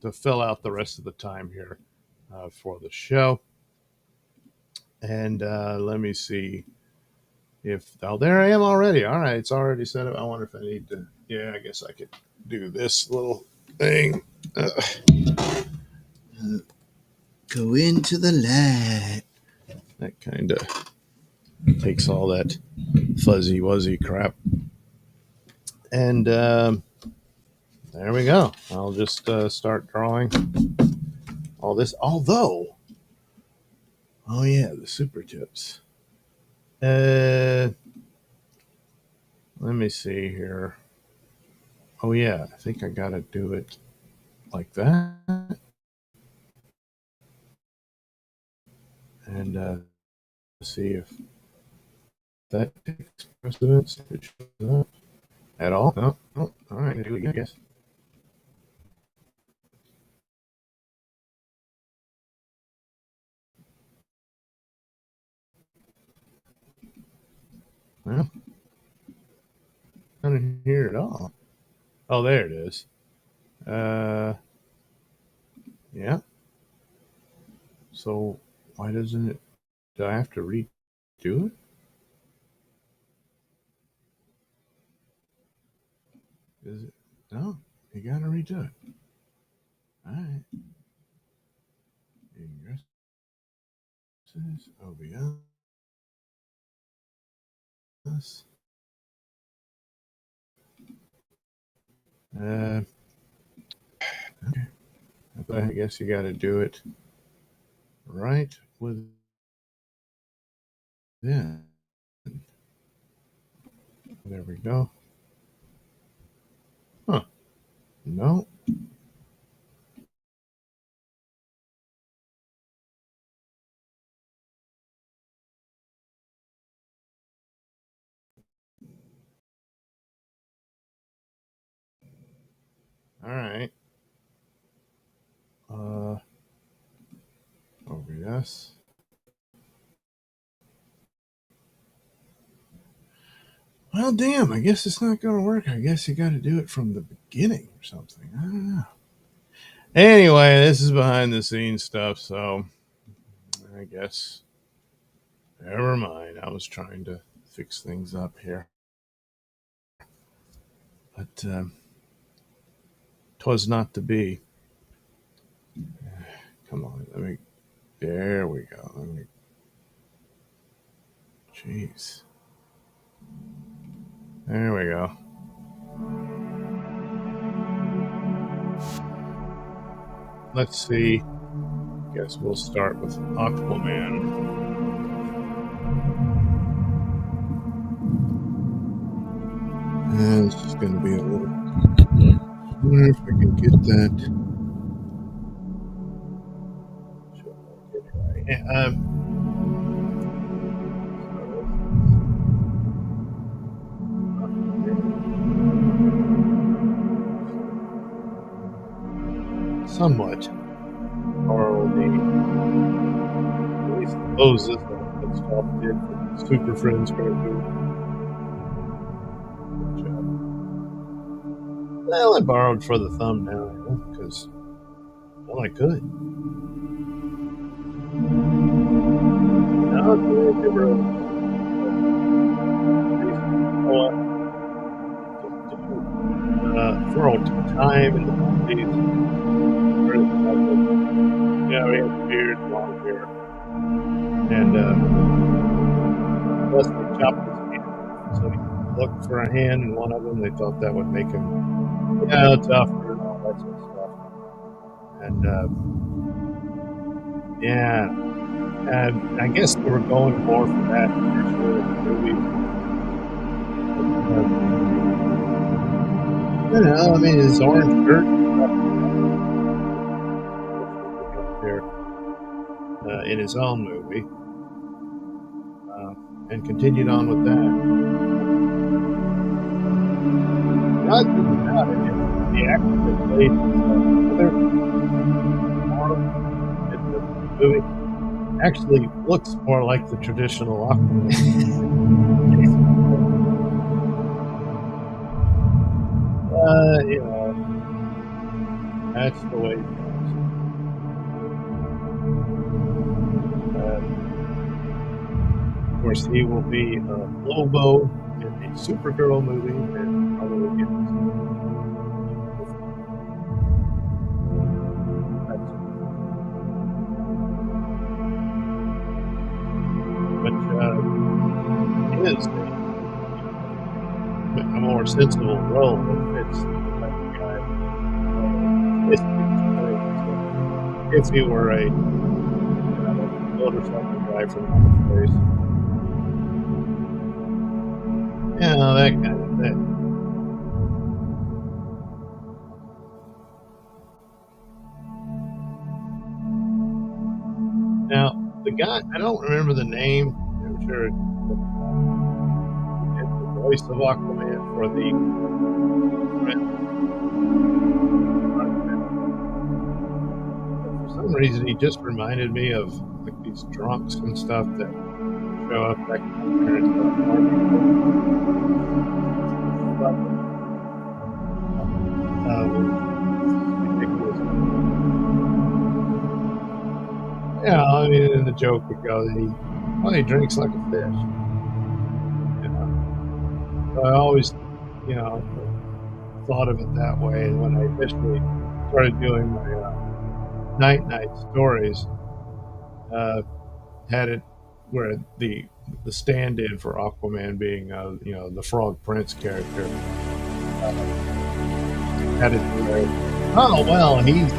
to fill out the rest of the time here for the show. And let me see if, oh, there I am already. All right, it's already set up. I wonder if I need to, yeah, I guess I could do this little thing. Go into the light. That kind of takes all that fuzzy wuzzy crap. And there we go. I'll just start drawing all this. Although, oh yeah, the super tips. Let me see here. Oh yeah, I think I gotta do it like that. And see if that takes precedence. It shows up at all. No, no. All right, do it again, I guess. Well, not here at all. Oh, there it is. Yeah. So why doesn't it? Do I have to redo it? Is it? No, you gotta redo it. All right. Ingresses, OBS. Okay. I guess you got to do it right with then. There we go. Huh. No. All right. OBS. Well, damn, I guess it's not going to work. I guess you got to do it from the beginning or something. I don't know. Anyway, this is behind the scenes stuff, so I guess never mind. I was trying to fix things up here. But 'twas not to be. Come on, there we go. Jeez. There we go. Let's see. Guess we'll start with Aquaman. This is going to be a little. I wonder if I can get that. Yeah, somewhat. Or at least the poses that stuff did for Super Friends cartoon. Well, I borrowed for the thumbnail because, well, I could. No, they were for a time in the 90s. Yeah, we had beard, long hair. And Wesley chopped his hand. So he looked for a hand in one of them. They thought that would make him, tougher and all that sort of stuff. And yeah, I guess they were going more for that initially in the movie. I mean, his orange shirt. Here. in his own movie, and continued on with that. The odd thing about it is the actor that played Heather in the movie actually looks more like the traditional Aquaman. You know, that's the way it goes. Of course, he will be Lobo in the Supergirl movie, and probably get which is a more sensible role that fits the type of guy. If he were a motorcycle guy from outer space, that kind of thing. Now, the guy, I don't remember the name. I'm sure it's the voice of Aquaman for the. For some reason, he just reminded me of like these drunks and stuff that show up back in my parents' ridiculous. Yeah, I mean, and the joke would go that he drinks like a fish. So I always, thought of it that way. And when I initially started doing my night stories, had it where the stand-in for Aquaman being, the Frog Prince character, had it where, oh well, he's.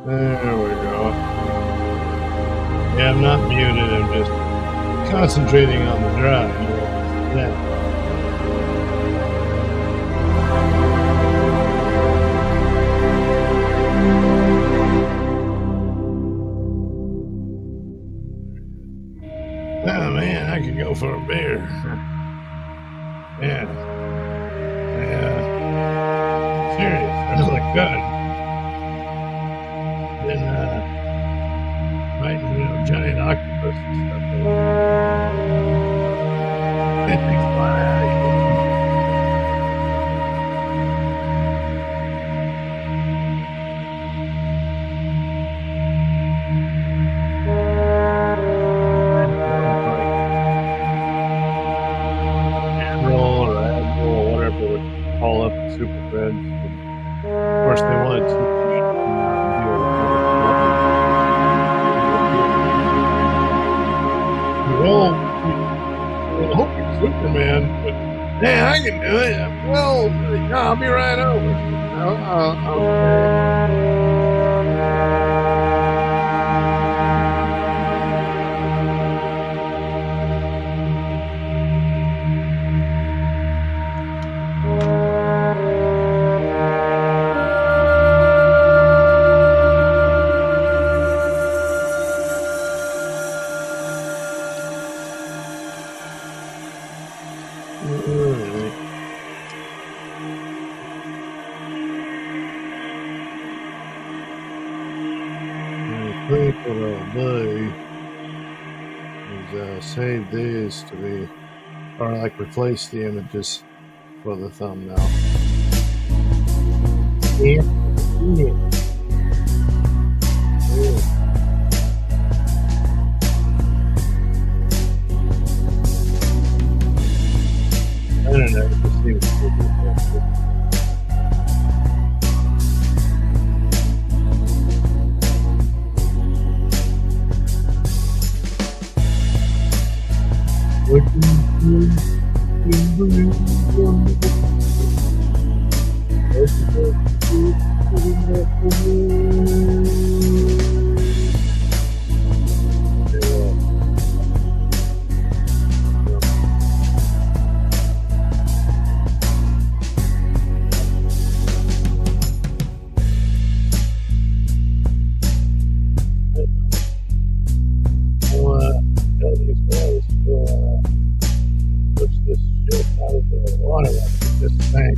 There we go. Yeah, I'm not muted. I'm just concentrating on the drive. Yeah. Oh man, I could go for a beer. Yeah. Yeah. Serious. That's like good. Been fighting, giant octopus and stuff. That thing's flying out of here. And roll around. course, they wanted Superman to come out and deal with all the trouble. Well, I hope it's Superman, but hey, I can do it. Well, no, I'll be right over. I think what I'll do is save these to be, or like replace the images for the thumbnail. Yeah. I don't know. It just seems to be push this shit out of the water like this thing.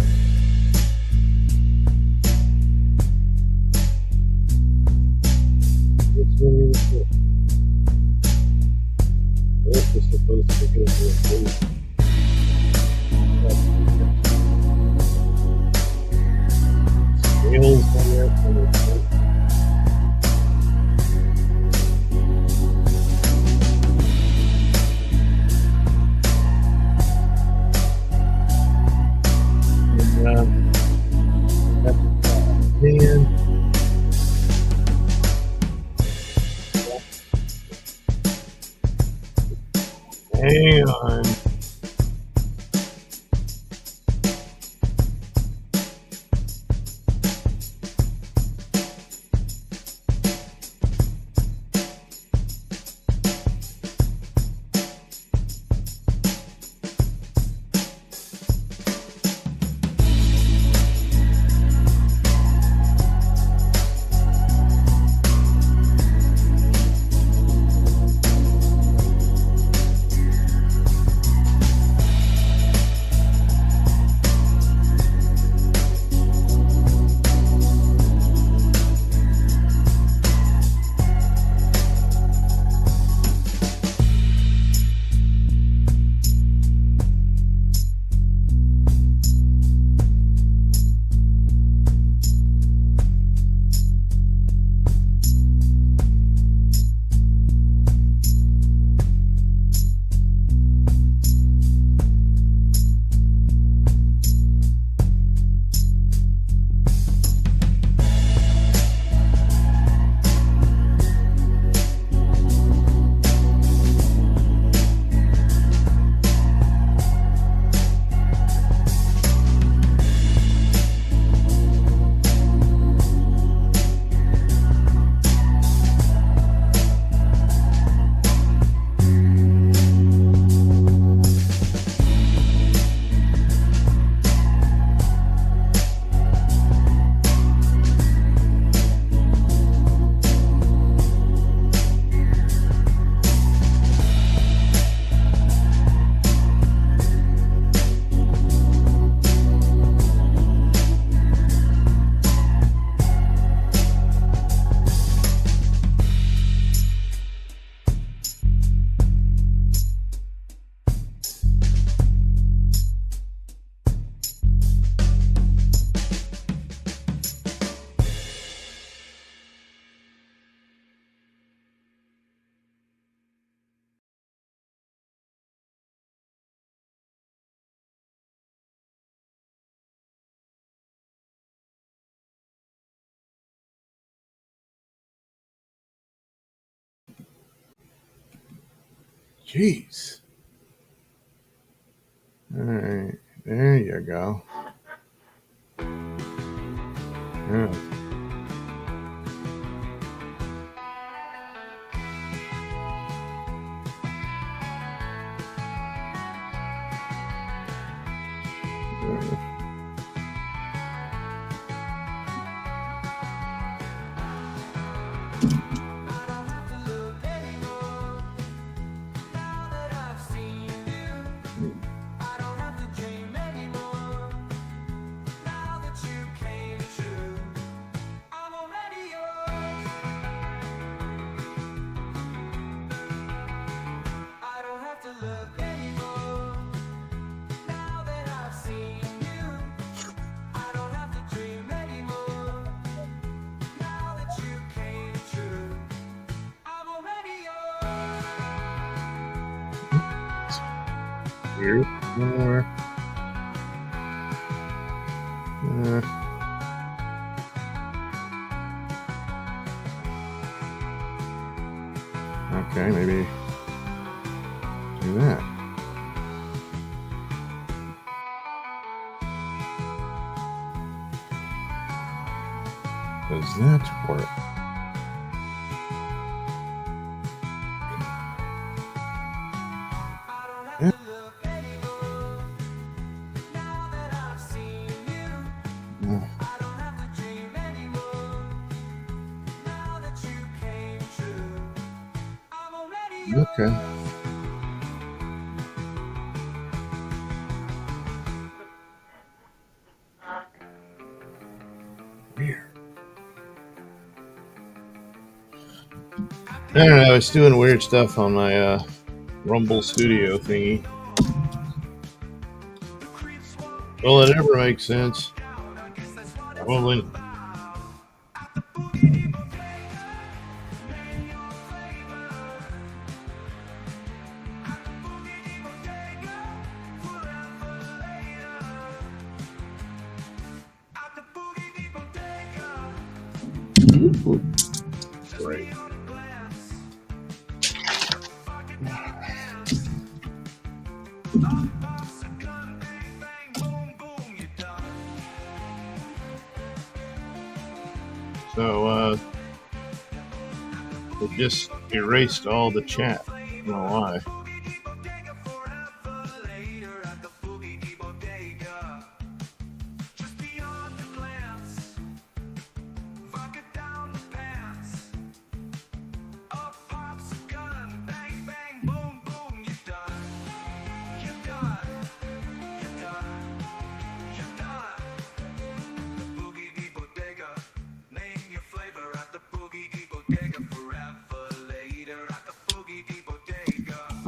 It's really good. This is supposed to be good for food. Scales on there for the food. Hang on. Jeez. All right. There you go. Yeah. Here, more. Okay, maybe do that. Does that work? Yeah. Okay. Weird. I don't know. I was doing weird stuff on my Rumble Studio thingy. Will it ever make sense? Probably. Great. So, it just erased all the chat. I don't know why.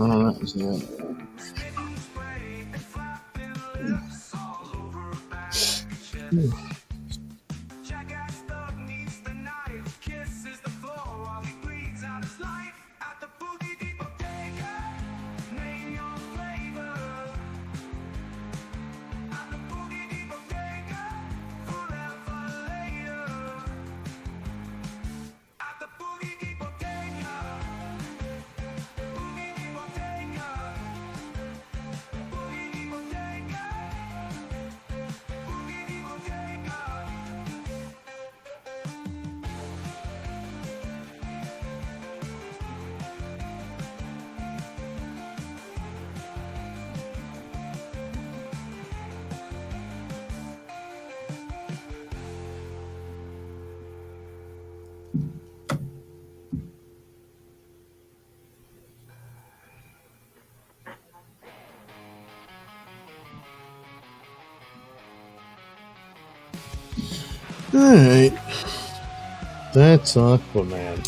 Oh, that was that. All right, that's Aquaman.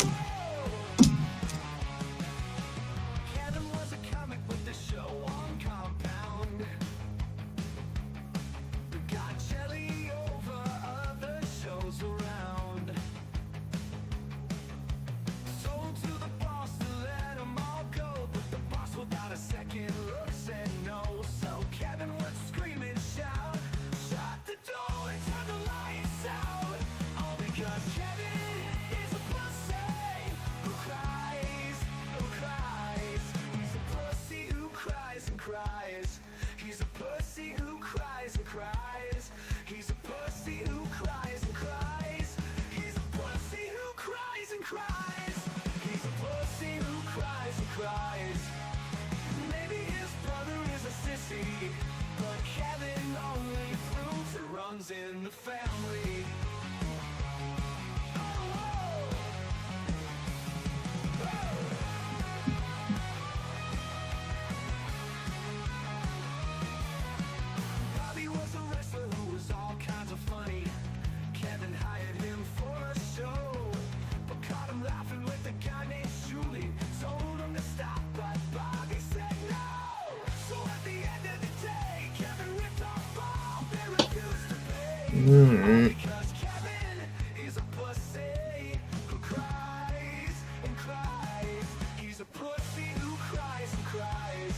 cries. Maybe his brother is a sissy, but Kevin only proves it runs in the family. Bobby was a wrestler who was all kinds of funny. Kevin hired him for a show, but caught him laughing with a guy named Shuley. Told him to stop, but Bobby said no. So at the end of the day, Kevin ripped off all they refused to pay. Because Kevin is a pussy who cries and cries. He's a pussy who cries and cries.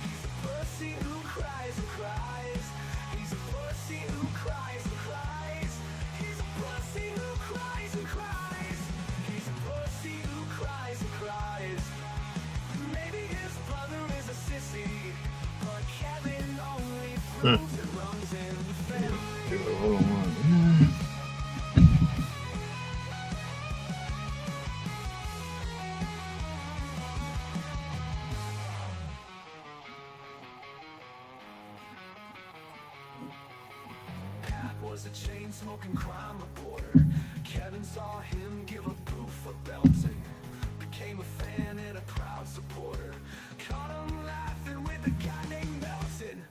He's a pussy who cries and cries. He's a pussy who cries and cries. He's a pussy who cries and cries. He's a pussy who cries and cries. Maybe his brother is a sissy, but Kevin only proves it runs in the family. Pat was a chain-smoking crime reporter. Kevin saw him give a boof for belting. Became a fan and a proud supporter. Caught him laughing with a guy named Nelson.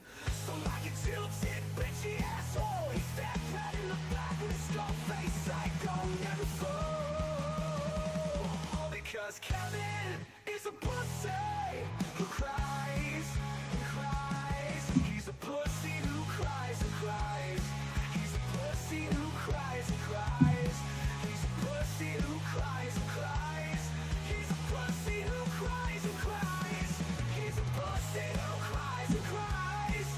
So like a tilted, bitchy asshole, he stabbed Pat in the back with his skull face. Psycho never fall. All because Kevin is a pussy who cries and cries. He's a pussy who cries and cries. He's a pussy who cries and cries. He's a pussy who cries and cries. He's a pussy who cries and cries. He's a pussy who cries and cries.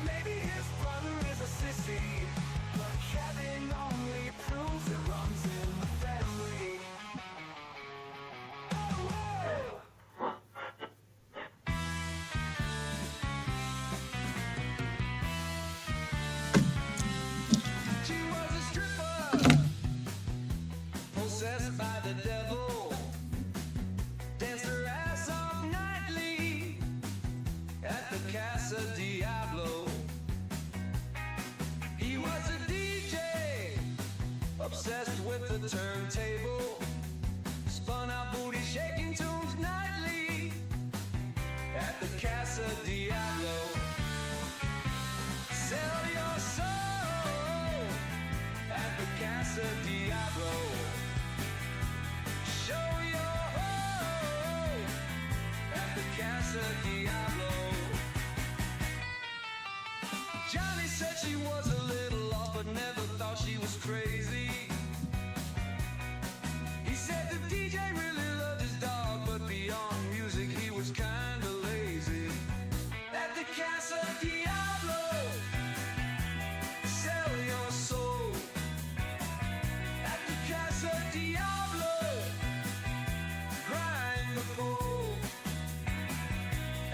Maybe his brother is a sissy, but Kevin only proves it runs in the family. Oh, she was a stripper, possessed by the devil. Danced her ass off nightly at the Casa Diablo. He was a DJ, obsessed with the turntable. Spun out booty shaking tunes nightly at the Casa Diablo. Sell your soul at the Casa Diablo. Show your hoe at the Casa Diablo. Johnny said she was a little off, but never thought she was crazy. He said the DJ really loved his dog, but beyond music he was kinda lazy. At the Casa Diablo, sell your soul. At the Casa Diablo, grind the pole.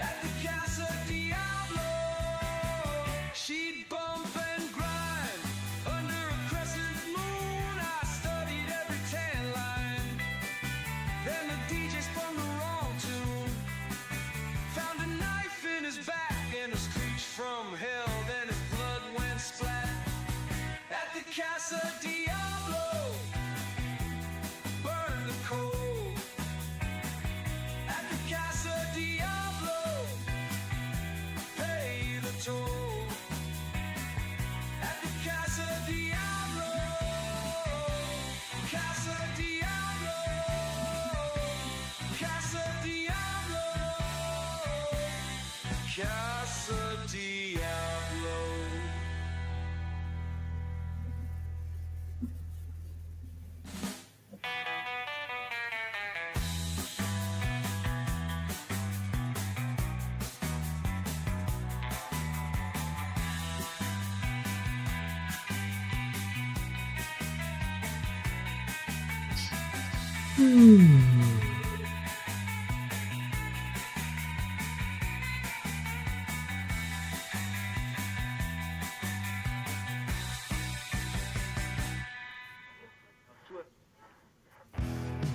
At the Casa Diablo, she'd bump and grind under a crescent moon. I studied every tan line. Then the DJ spun the wrong tune. Found a knife in his back and a screech from hell. Then his blood went splat. At the Casa Diablo, burn the coal. At the Casa Diablo, pay the toll. At the Casa Diablo, Casa Diablo, Casa Diablo, Casa Diablo.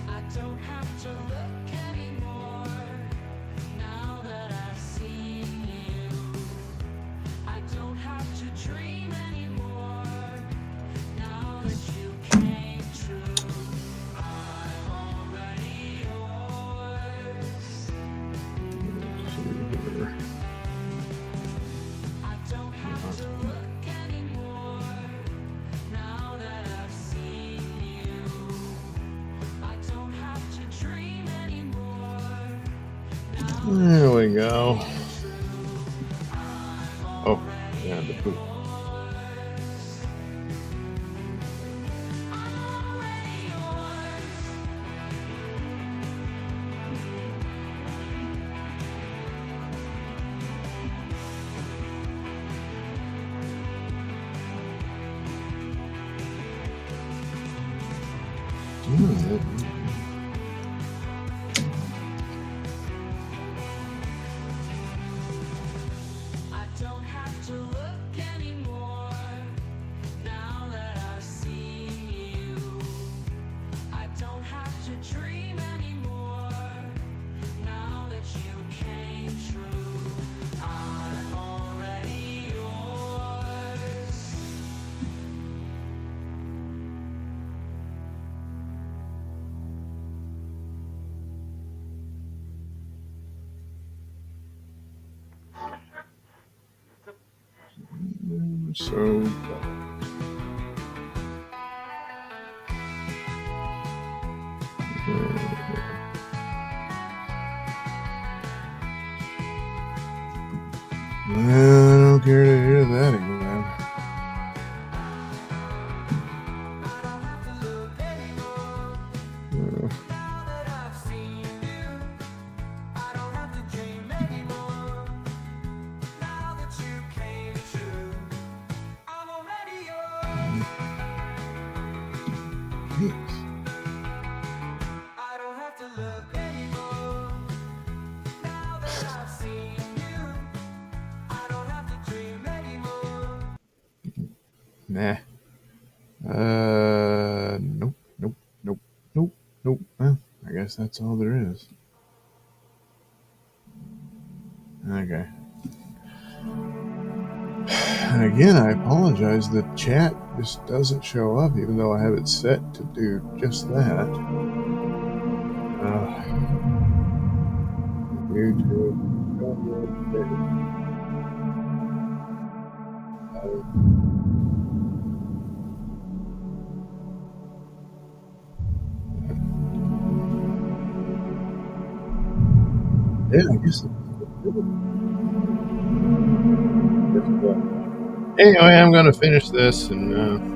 I don't have to look anymore. There we go. Oh, yeah, the poop. I don't have to look anymore now that I've seen you. I don't have to dream anymore now that you came true. I'm already yours. So I don't care to hear that again. I don't have to look anymore now that I've seen you. I don't have to dream anymore now that you came true. I'm already yours. I don't have to look anymore now that I've seen you. I don't have to dream anymore. Nah. Nope, nope, nope, nope, nope. Well, I guess that's all there is. Okay. And again, I apologize. The chat just doesn't show up, even though I have it set to do just that. YouTube. Yeah, I guess. Anyway, I'm going to finish this and.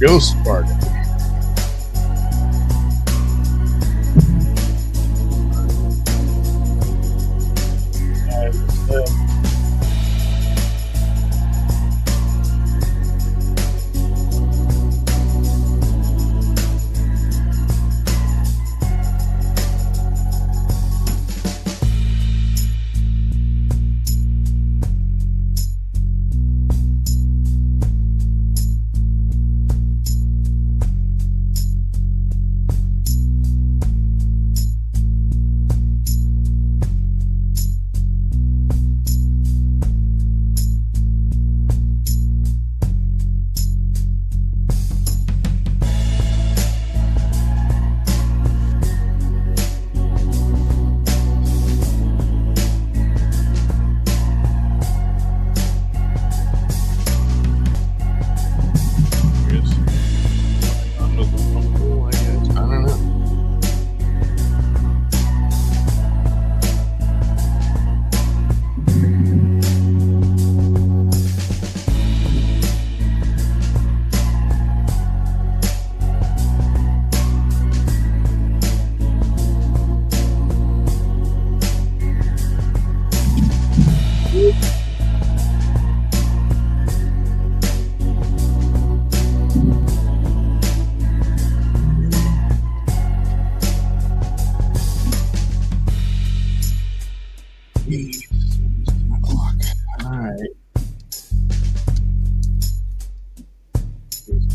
Ghost Party.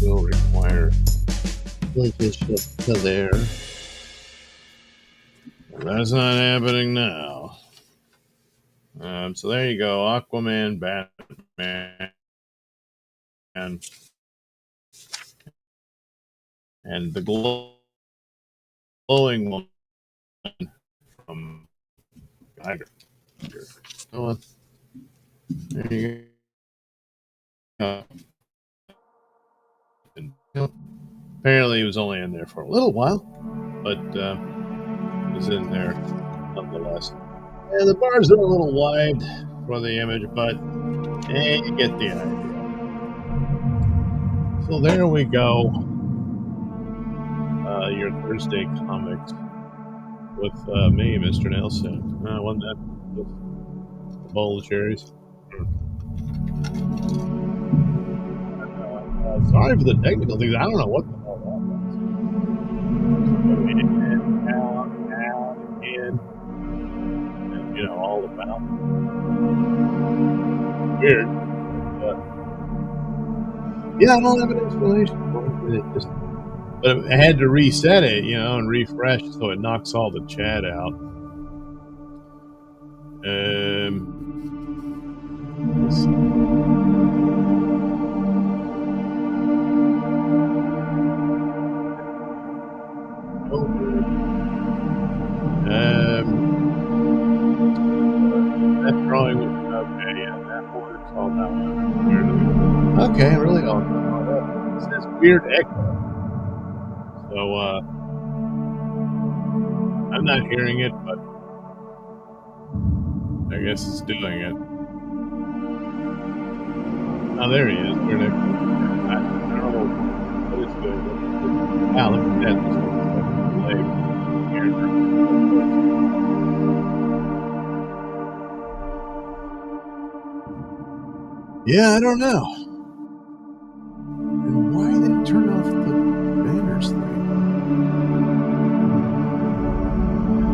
Will require linkage to there. That's not happening now. So there you go. Aquaman, Batman, and the glowing one from Geiger. Oh, there you go. Apparently, he was only in there for a little while, but was in there nonetheless. Yeah, the bars are a little wide for the image, but you get the idea. So there we go. Your Thursday comics with me, Mr Nailsin. Wasn't that just a bowl of cherries? Sorry for the technical things. I don't know what the hell that was. In, out, in, and all about. Weird. But yeah, I don't have an explanation for it. But I had to reset it, and refresh so it knocks all the chat out. Let's see. That drawing was okay. Yeah, that works. All that one. Okay, really all it says weird echo. So I'm not hearing it, but I guess it's doing it. Oh, there he is. Weird echo. I don't know what it's doing. Wow, look at that. Yeah, I don't know. And why did it turn off the banners thing?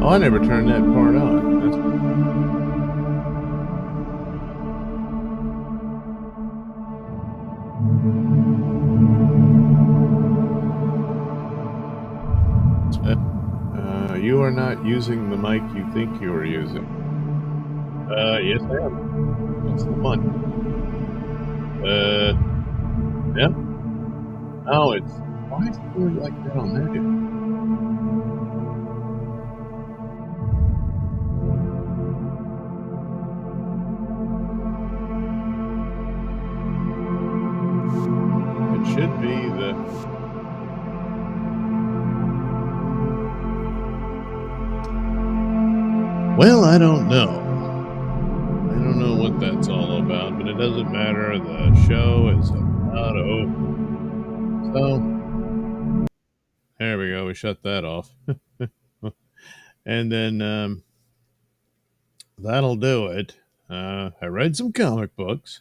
Oh, I never turned that part on. You are not using the mic you think you are using. Yes, I am. That's the fun. Yeah. Oh, why is it really like that on that end? It should be the. Well, I don't know. I don't know what that's all about, but it doesn't matter. The show is about over. So there we go. We shut that off. And then that'll do it. I read some comic books,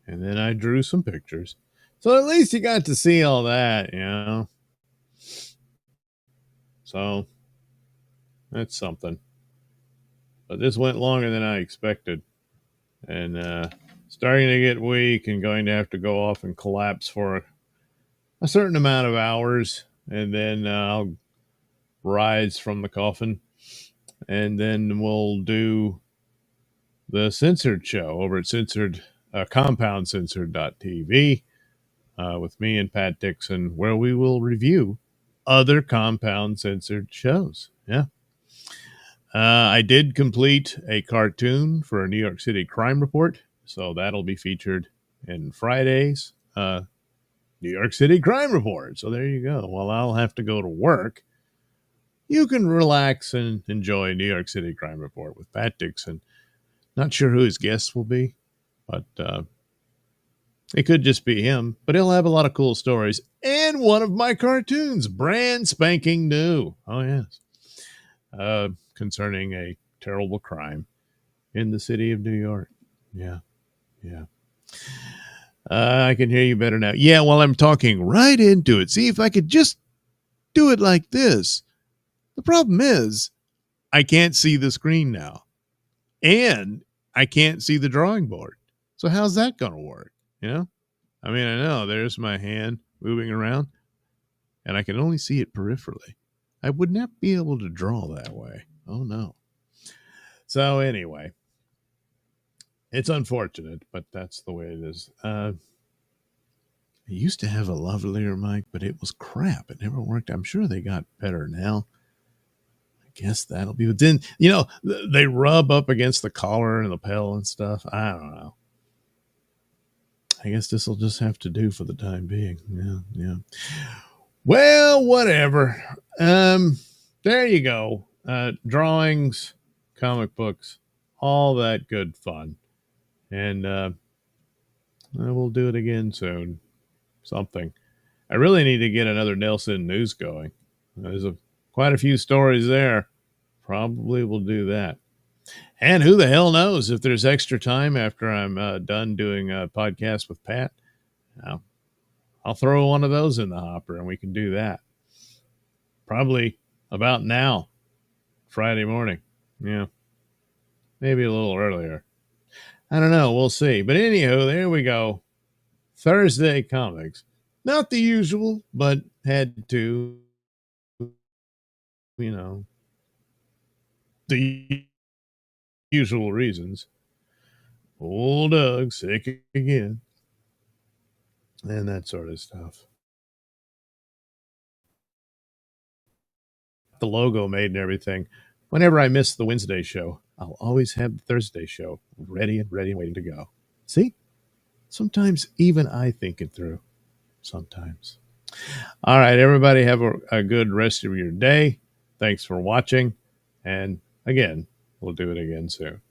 and then I drew some pictures. So at least you got to see all that, you know. So that's something. But this went longer than I expected. And starting to get weak and going to have to go off and collapse for a certain amount of hours. And then I'll rise from the coffin. And then we'll do the censored show over at compoundcensored.tv with me and Pat Dixon, where we will review other Compound Censored shows. Yeah. I did complete a cartoon for a New York City crime report, so that'll be featured in Friday's New York City crime report. So there you go. While I'll have to go to work, you can relax and enjoy New York City crime report with Pat Dixon. Not sure who his guests will be, but it could just be him. But he'll have a lot of cool stories. And one of my cartoons, brand spanking new. Oh, yes. Concerning a terrible crime in the city of New York. Yeah. I can hear you better now. Yeah, well, I'm talking right into it. See if I could just do it like this. The problem is I can't see the screen now. And I can't see the drawing board. So how's that going to work? You know? I mean, I know there's my hand moving around, and I can only see it peripherally. I would not be able to draw that way. Oh, no. So anyway, it's unfortunate, but that's the way it is. I used to have a lavalier mic, but it was crap. It never worked. I'm sure they got better now. I guess that'll be. But then, you know, they rub up against the collar and the pedal and stuff. I don't know. I guess this will just have to do for the time being. Yeah. Well, whatever. There you go. Drawings, comic books, all that good fun. And we'll do it again soon. Something. I really need to get another Nailsin news going. There's quite a few stories there. Probably will do that. And who the hell knows if there's extra time after I'm done doing a podcast with Pat. I'll throw one of those in the hopper and we can do that. Probably about now, Friday morning. Yeah. Maybe a little earlier. I don't know. We'll see. But anywho, there we go. Thursday comics. Not the usual, but had to, you know, the usual reasons. Old Doug sick again. And that sort of stuff. The logo made and everything. Whenever I miss the Wednesday show, I'll always have the Thursday show ready and waiting to go. See? Sometimes even I think it through. Sometimes. All right, everybody have a good rest of your day. Thanks for watching. And again, we'll do it again soon.